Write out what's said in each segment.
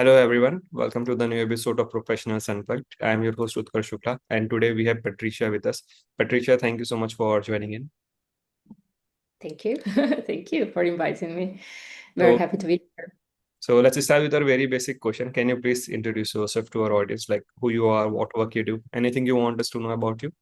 Hello everyone, welcome to the new episode of Professionals Unplugged. I am your host Utkarsh Shukla, and today we have Patricia with us. Patricia, thank you so much for joining in. Thank you. Thank you for inviting me. Very So, happy to be here. so let's start with our very basic question. Can you please introduce yourself to our audience, like who you are, what work you do, anything you want us to know about you?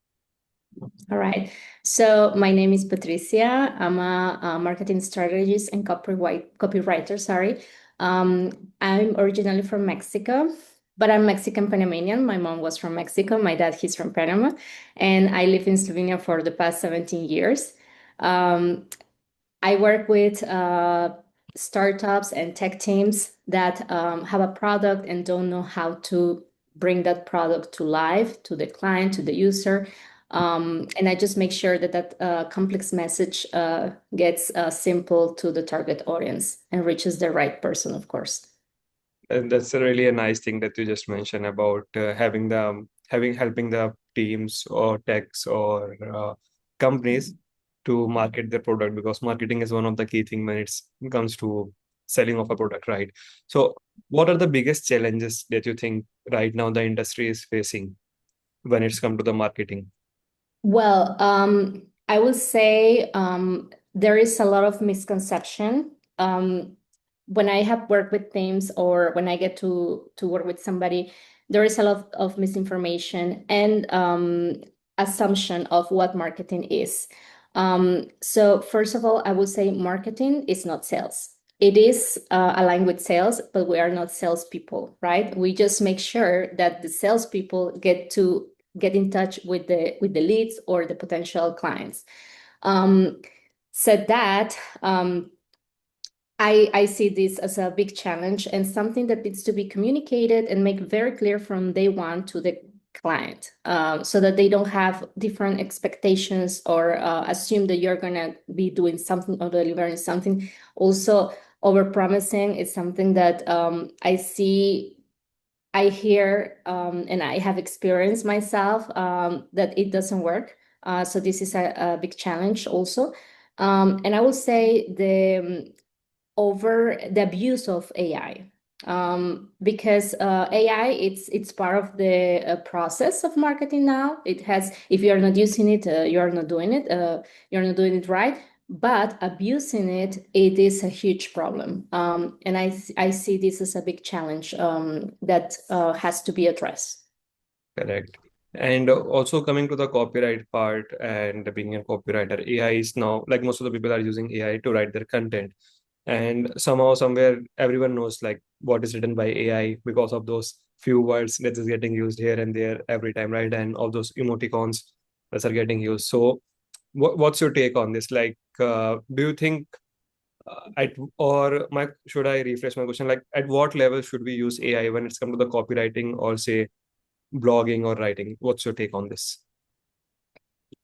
All right. So my name is Patricia. I'm a marketing strategist and copywriter. Sorry. I'm originally from Mexico, but I'm Mexican Panamanian. My mom was from Mexico. My dad, he's from Panama, and I live in Slovenia for the past 17 years. Um, I work with startups and tech teams that have a product and don't know how to bring that product to life, to the client, to the user. And I just make sure that complex message gets simple to the target audience and reaches the right person, of course. And that's really a nice thing that you just mentioned about helping the teams or techs or companies to market their product, because marketing is one of the key things when it comes to selling of a product, right? So, what are the biggest challenges that you think right now the industry is facing when it's come to the marketing? Well, I would say there is a lot of misconception. When I have worked with teams or when I get to work with somebody, there is a lot of misinformation and assumption of what marketing is. So first of all, I would say marketing is not sales. It is aligned with sales, but we are not salespeople, right? We just make sure that the salespeople get in touch with the leads or the potential clients. Said that, I see this as a big challenge and something that needs to be communicated and make very clear from day one to the client, so that they don't have different expectations or assume that you're going to be doing something or delivering something. Also, overpromising is something that I hear, and I have experienced myself, that it doesn't work. So this is a big challenge also. And I would say over the abuse of AI, because AI it's part of the process of marketing now. It has, if you are not using it, you're not doing it. You're not doing it right. But abusing it is a huge problem, and I see this as a big challenge that has to be addressed. Correct. And also coming to the copyright part and being a copywriter, AI is now, like, most of the people are using AI to write their content. And somehow, somewhere, everyone knows like what is written by AI because of those few words that is getting used here and there every time, right? And all those emoticons that are getting used. So, what's your take on this? Like, do you think at or my should I rephrase my question? Like, at what level should we use AI when it's come to the copywriting or say blogging or writing? What's your take on this?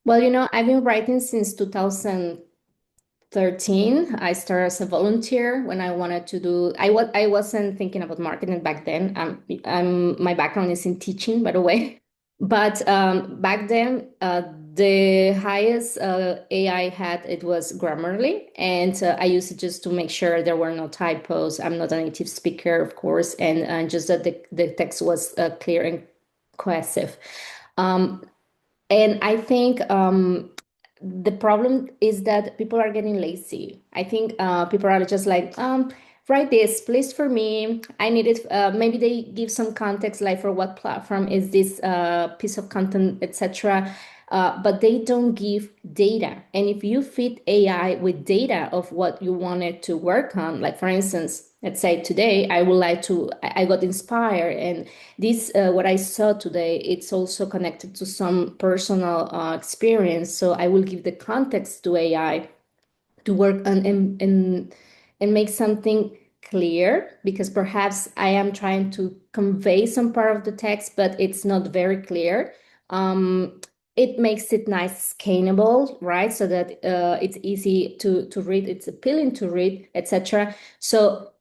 Well, I've been writing since 2013. I started as a volunteer when I wanted to do. I wasn't thinking about marketing back then. My background is in teaching, by the way. But back then, the highest AI had, it was Grammarly, and I used it just to make sure there were no typos. I'm not a native speaker, of course, and just that the text was clear and cohesive. Um, and I think the problem is that people are getting lazy. I think people are just like, write this, please, for me. I need it. Maybe they give some context, like for what platform is this piece of content, etc. But they don't give data. And if you feed AI with data of what you wanted to work on, like for instance, let's say today I would like to, I got inspired, and this what I saw today, it's also connected to some personal experience. So I will give the context to AI to work on and make something clear, because perhaps I am trying to convey some part of the text, but it's not very clear. It makes it nice, scannable, right? So that it's easy to read, it's appealing to read, etc. So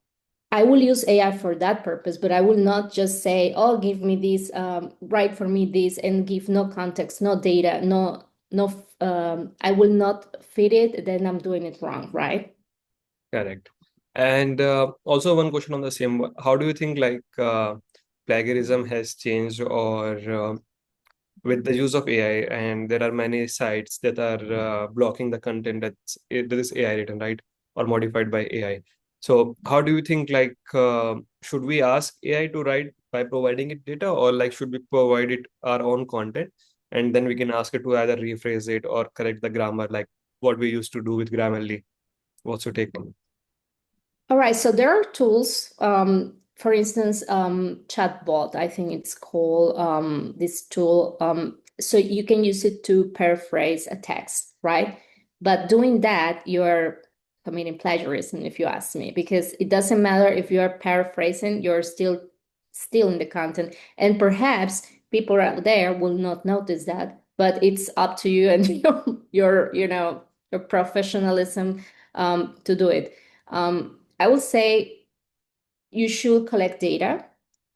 I will use AI for that purpose, but I will not just say, "Oh, give me this, write for me this," and give no context, no data, no. I will not fit it. Then I'm doing it wrong, right? Correct. And also one question on the same, how do you think like plagiarism has changed or with the use of AI, and there are many sites that are blocking the content that is AI written, right, or modified by AI. So how do you think like should we ask AI to write by providing it data, or like should we provide it our own content and then we can ask it to either rephrase it or correct the grammar like what we used to do with Grammarly? What's your take on All right, so there are tools. For instance, chatbot, I think it's called this tool. So you can use it to paraphrase a text, right? But doing that, you're committing plagiarism, if you ask me, because it doesn't matter if you're paraphrasing, you're still stealing the content. And perhaps people out there will not notice that, but it's up to you and your professionalism to do it. I would say you should collect data.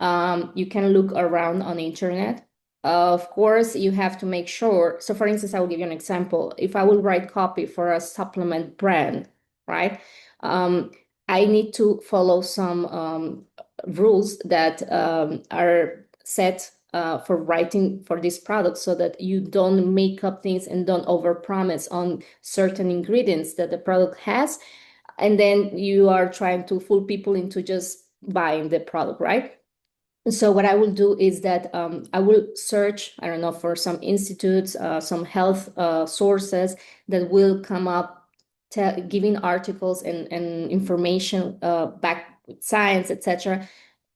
You can look around on the internet. Of course, you have to make sure. So, for instance, I will give you an example. If I will write copy for a supplement brand, right? Um, I need to follow some rules that are set for writing for this product so that you don't make up things and don't overpromise on certain ingredients that the product has, and then you are trying to fool people into just buying the product, right? So what I will do is that I will search, I don't know, for some institutes, some health sources that will come up giving articles and information back with science, etc.,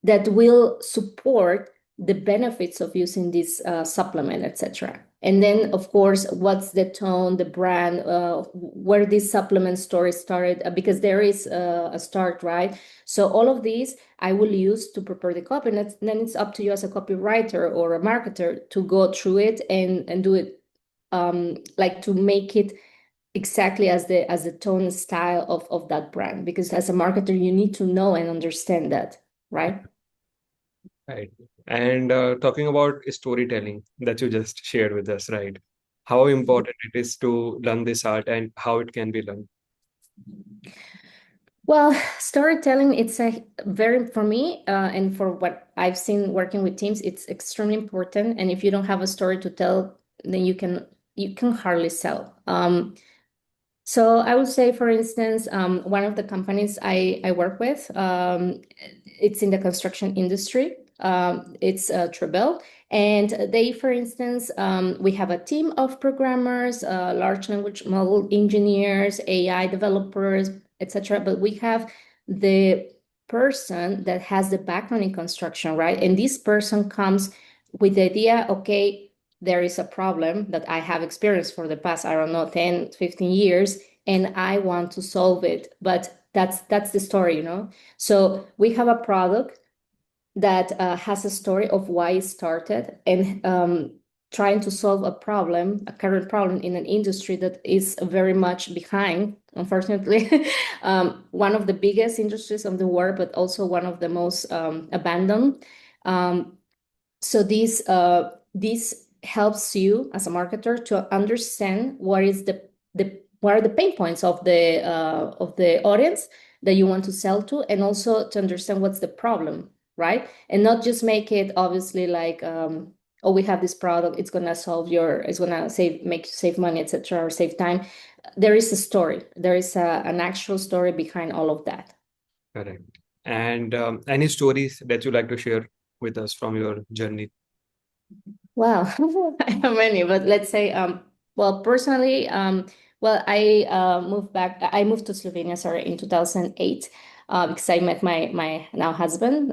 that will support the benefits of using this supplement, etc. And then, of course, what's the tone, the brand, where this supplement story started, because there is a start, right? So all of these I will use to prepare the copy. And then it's up to you as a copywriter or a marketer to go through it and do it like to make it exactly as the tone style of that brand. Because as a marketer, you need to know and understand that, right? right? And talking about storytelling that you just shared with us, right? How important it is to learn this art and how it can be learned. Well, storytelling, it's a very, for me, and for what I've seen working with teams, it's extremely important. And if you don't have a story to tell, then you can hardly sell. So I would say, for instance, one of the companies I work with, it's in the construction industry. It's Trebel. And they, for instance, we have a team of programmers, large language model engineers, AI developers, etc. But we have the person that has the background in construction, right? And this person comes with the idea, okay, there is a problem that I have experienced for the past, I don't know, 10, 15 years, and I want to solve it. But that's the story. So we have a product that has a story of why it started and trying to solve a current problem in an industry that is very much behind, unfortunately. One of the biggest industries of the world, but also one of the most abandoned. So this helps you as a marketer to understand what are the pain points of the audience that you want to sell to, and also to understand what's the problem, right? And not just make it obviously like oh, we have this product, it's gonna save money, etc., or save time. There is a story. There is an actual story behind all of that. Correct. And any stories that you like to share with us from your journey? Well, I have many, but let's say, well, personally, well, I moved to Slovenia, sorry, in 2008, because I met my now husband,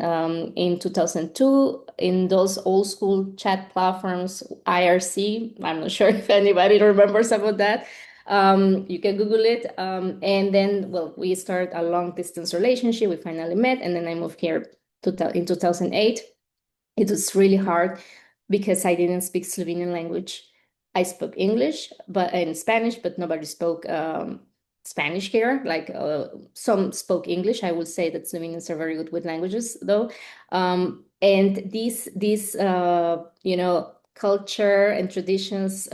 in 2002 in those old school chat platforms, IRC. I'm not sure if anybody remembers about that. You can Google it. And then, well, we started a long distance relationship. We finally met, and then I moved here in 2008. It was really hard because I didn't speak Slovenian language. I spoke English, but and Spanish, but nobody spoke Spanish here. Like some spoke English. I would say that Slovenians are very good with languages, though. And these culture and traditions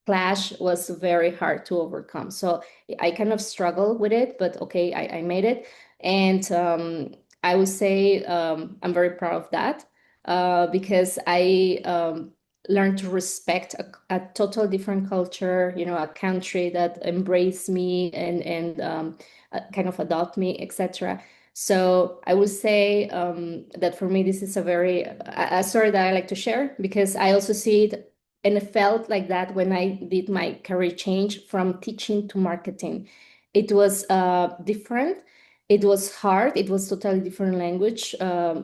clash was very hard to overcome. So I kind of struggled with it, but okay, I made it. And I would say I'm very proud of that because I learned to respect a total different culture, a country that embraced me and kind of adopt me, etc. So I would say that for me, this is a story that I like to share because I also see it and it felt like that when I did my career change from teaching to marketing. It was different. It was hard. It was totally different language,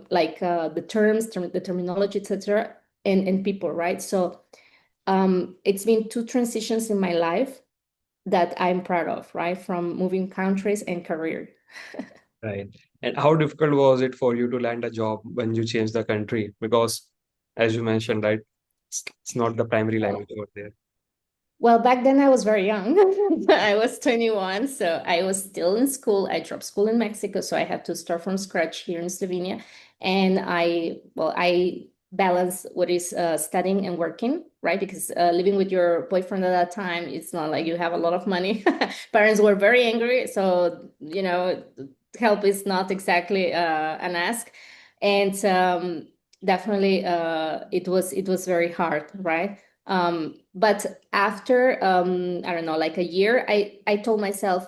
like the the terminology, etc., and people, right? So it's been two transitions in my life that I'm proud of, right? From moving countries and career. Right. And how difficult was it for you to land a job when you changed the country? Because, as you mentioned, right, it's not the primary language over there. Well, back then I was very young. I was 21, so I was still in school. I dropped school in Mexico, so I had to start from scratch here in Slovenia. And I balance what is studying and working, right? Because living with your boyfriend at that time, it's not like you have a lot of money. Parents were very angry, so help is not exactly an ask. And definitely, it was very hard, right? But after I don't know, like a year, I told myself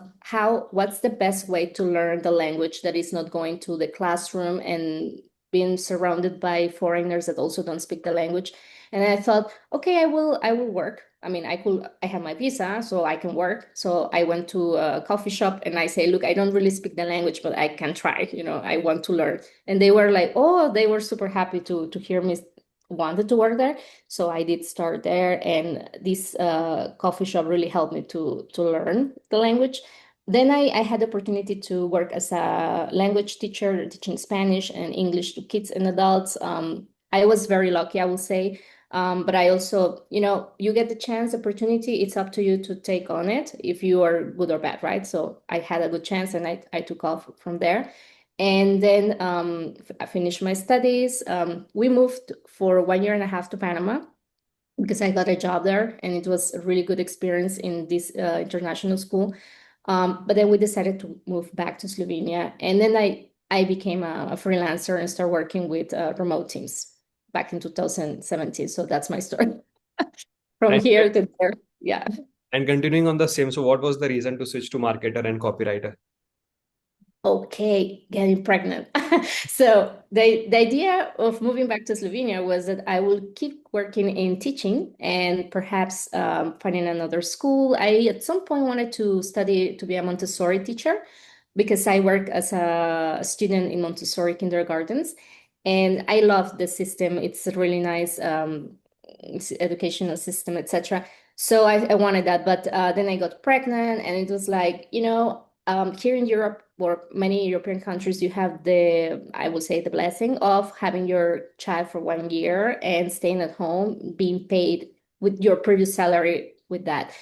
what's the best way to learn the language that is not going to the classroom and being surrounded by foreigners that also don't speak the language. And I thought, okay, I will work. I mean, I have my visa, so I can work. So I went to a coffee shop and I say, look, I don't really speak the language, but I can try, I want to learn. And they were like, oh, they were super happy to hear me wanted to work there. So I did start there, and this coffee shop really helped me to learn the language. Then I had the opportunity to work as a language teacher, teaching Spanish and English to kids and adults. I was very lucky, I will say. But I also, you get the chance, opportunity. It's up to you to take on it if you are good or bad, right? So I had a good chance, and I took off from there. And then I finished my studies. We moved for 1 year and a half to Panama because I got a job there, and it was a really good experience in this international school. But then we decided to move back to Slovenia, and then I became a freelancer and started working with remote teams back in 2017. So that's my story from And, here to there. Yeah. and continuing on the same, so what was the reason to switch to marketer and copywriter? Okay, getting pregnant. So the idea of moving back to Slovenia was that I will keep working in teaching and perhaps finding another school. I at some point wanted to study to be a Montessori teacher because I work as a student in Montessori kindergartens, and I love the system. It's a really nice educational system, etc. So I wanted that, but then I got pregnant, and it was like, here in Europe or many European countries, you have I would say, the blessing of having your child for 1 year and staying at home, being paid with your previous salary with that.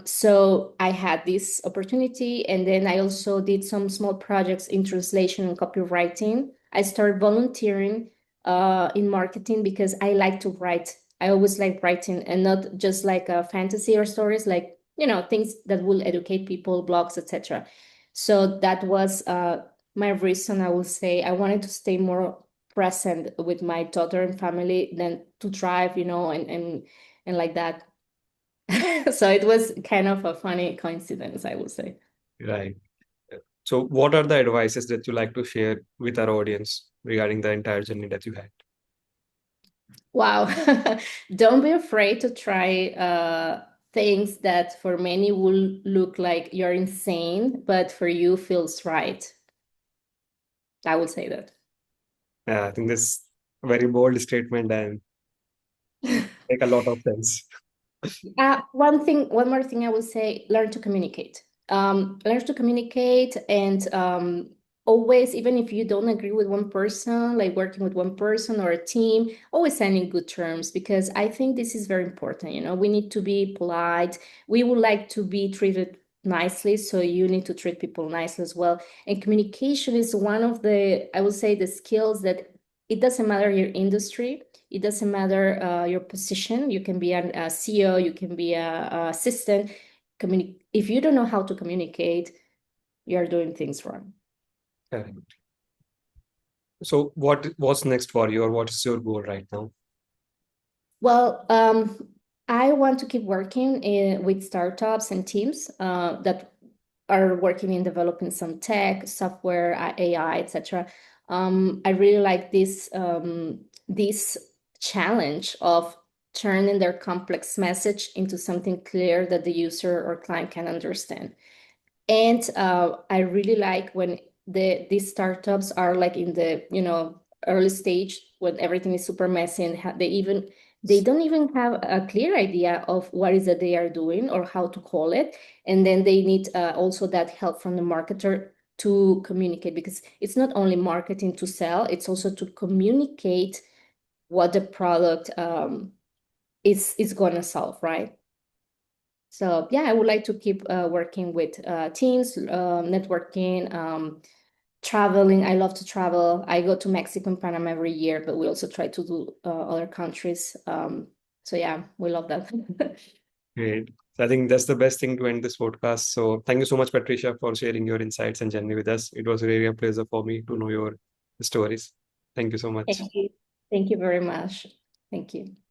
So I had this opportunity, and then I also did some small projects in translation and copywriting. I started volunteering in marketing because I like to write. I always like writing, and not just like a fantasy or stories, like things that will educate people, blogs, etc. So that was my reason. I will say I wanted to stay more present with my daughter and family than to drive, and like that. So it was kind of a funny coincidence, I would say. Right. So, what are the advices that you like to share with our audience regarding the entire journey that you had? Wow. Don't be afraid to try things that for many will look like you're insane, but for you feels right. I would say that. I think this a very bold statement and make a lot of sense. One more thing I would say, learn to communicate. Learn to communicate and always, even if you don't agree with one person, like working with one person or a team, always sending good terms because I think this is very important. We need to be polite. We would like to be treated nicely, so you need to treat people nicely as well. And communication is one of the, I would say, the skills that it doesn't matter your industry. It doesn't matter your position. You can be a CEO, you can be a assistant. If you don't know how to communicate, you're doing things wrong. Correct. So what's next for you, or what is your goal right now? Well, I want to keep working with startups and teams that are working in developing some tech, software, AI, etc. I really like this challenge of turning their complex message into something clear that the user or client can understand. And I really like when these startups are like in the early stage when everything is super messy and they don't even have a clear idea of what is that they are doing or how to call it, and then they need also that help from the marketer to communicate, because it's not only marketing to sell, it's also to communicate what the product is going to solve, right? So yeah, I would like to keep working with teams, networking, traveling. I love to travel. I go to Mexico and Panama every year, but we also try to do other countries. So yeah, we love that. Great. So I think that's the best thing to end this podcast. So thank you so much, Patricia, for sharing your insights and journey with us. It was really a pleasure for me to know your stories. Thank you so much. Thank you. Thank you very much. Thank you.